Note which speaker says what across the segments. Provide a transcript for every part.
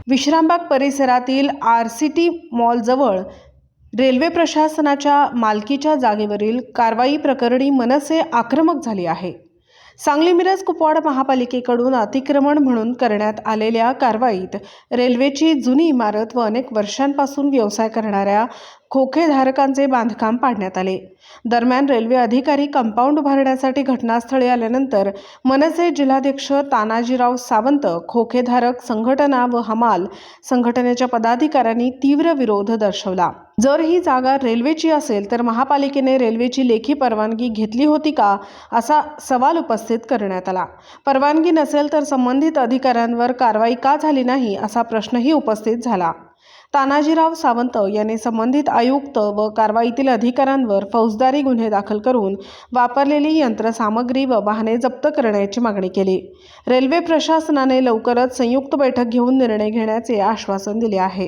Speaker 1: विश्रामबाग परिसरातील RCT मॉलजवळ railway प्रशासनाच्या मालकीच्या जागेवरील कारवाई प्रकरणी मनसे आक्रमक झाली आहे। सांगली मिरज कुपवाड महापालिकेकडून अतिक्रमण म्हणून करण्यात आलेल्या कारवाईत रेल्वेची जुनी इमारत व अनेक वर्षांपासून व्यवसाय करणाऱ्या खोकेधारकांचे बांधकाम पाडण्यात आले। दरम्यान रेल्वे अधिकारी कंपाऊंड उभारण्यासाठी घटनास्थळी आल्यानंतर मनसे जिल्हाध्यक्ष तानाजीराव सावंत, खोकेधारक संघटना व हमाल संघटनेच्या पदाधिकाऱ्यांनी तीव्र विरोध दर्शवला। जर ही जागा रेल्वेची असेल तर महापालिकेने रेल्वेची लेखी परवानगी घेतली होती का, असा सवाल उपस्थित करण्यात आला। परवानगी नसेल तर संबंधित अधिकाऱ्यांवर कारवाई का झाली नाही, असा प्रश्नही उपस्थित झाला। तानाजीराव सावंत यांनी संबंधित आयुक्त व कारवाईतील अधिकाऱ्यांवर फौजदारी गुन्हे दाखल करून वापरलेली यंत्रसामग्री व वाहने जप्त करण्याची मागणी केली। रेल्वे प्रशासनाने लवकरच संयुक्त बैठक घेऊन निर्णय घेण्याचे आश्वासन दिले आहे।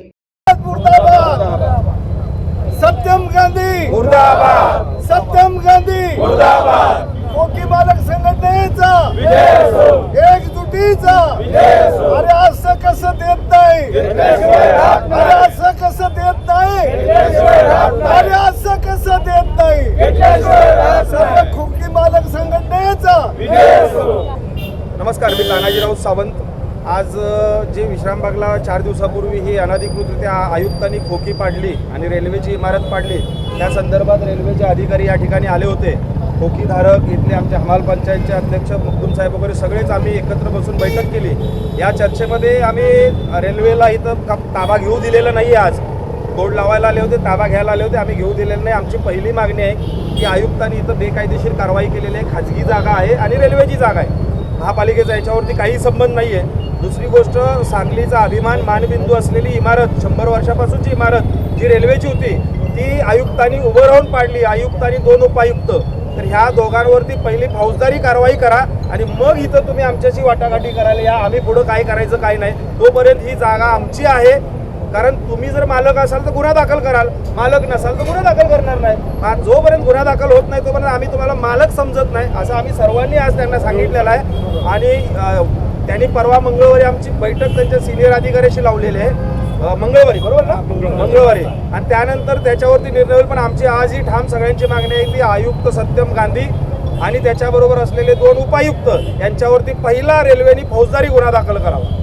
Speaker 2: सत्यम गांधी
Speaker 3: मुर्दाबाद,
Speaker 2: सत्यम गांधी
Speaker 3: मुर्दाबाद,
Speaker 2: खोकी मालक संघटनेचा
Speaker 3: विजय असो,
Speaker 2: एकजुटीचा
Speaker 3: विजय असो।
Speaker 2: अरे असं कसं देत नाही,
Speaker 3: घेतल्याशिवाय राहत
Speaker 2: अरे
Speaker 3: नाही,
Speaker 2: असं कसं देत नाही,
Speaker 3: घेतल्याशिवाय राहत नाही,
Speaker 2: अरे असं कसं देत नाही,
Speaker 3: घेतल्याशिवाय राहत
Speaker 2: सर्व
Speaker 3: नाही,
Speaker 2: खोकी मालक संघटनेचा
Speaker 3: विजय असो।
Speaker 4: नमस्कार, मी तानाजीराव सावंत। आज जे विश्रामबागला 4 दिवसापूर्वी ही अनधिकृतरित्या आयुक्तांनी खोकी पाडली आणि रेल्वेची इमारत पाडली, त्या संदर्भात रेल्वेचे अधिकारी या ठिकाणी आले होते। खोकीधारक, इथले आमचे हमाल पंचायतचे अध्यक्ष मुक्कुम साहेब वगैरे सगळेच आम्ही एकत्र बसून बैठक केली। या चर्चेमध्ये आम्ही रेल्वेला इथं ताबा घेऊ दिलेला नाही। आज बोर्ड लावायला आले होते, ताबा घ्यायला आले होते, आम्ही घेऊ दिलेलं नाही। आमची पहिली मागणी आहे की आयुक्तांनी इथं बेकायदेशीर कारवाई केलेली आहे। खाजगी जागा आहे आणि रेल्वेची जागा आहे, महापालिकेचा याच्यावरती काही संबंध नाही आहे। दुसरी गोष्ट, सांगलीचा अभिमान मानबिंदू असलेली इमारत, 100 वर्षापासूनची इमारत जी रेल्वेची होती, ती आयुक्तांनी उभं राहून पाडली। आयुक्तांनी 2 उपायुक्त, तर ह्या दोघांवरती पहिली फौजदारी कारवाई करा आणि मग इथं तुम्ही आमच्याशी वाटाघाटी करायला या। आम्ही पुढं काय करायचं काय नाही, तोपर्यंत ही जागा आमची आहे। कारण तुम्ही जर मालक असाल तर गुन्हा दाखल कराल, मालक नसाल तर गुन्हा दाखल करणार नाही। जोपर्यंत गुन्हा दाखल होत नाही तोपर्यंत आम्ही तुम्हाला मालक समजत नाही, असं आम्ही सर्वांनी आज त्यांना सांगितलेलं आहे। आणि त्यांनी परवा मंगळवारी आमची बैठक त्यांच्या सिनियर अधिकाऱ्याशी लावलेली आहे, मंगळवारी, बरोबर ना, मंगळवारी, आणि त्यानंतर त्याच्यावरती निर्णय होईल। पण आमची आज ही ठाम सगळ्यांची मागणी आहे की आयुक्त सत्यम गांधी आणि त्याच्याबरोबर असलेले 2 उपायुक्त यांच्यावरती पहिला रेल्वेने फौजदारी गुन्हा दाखल करावा।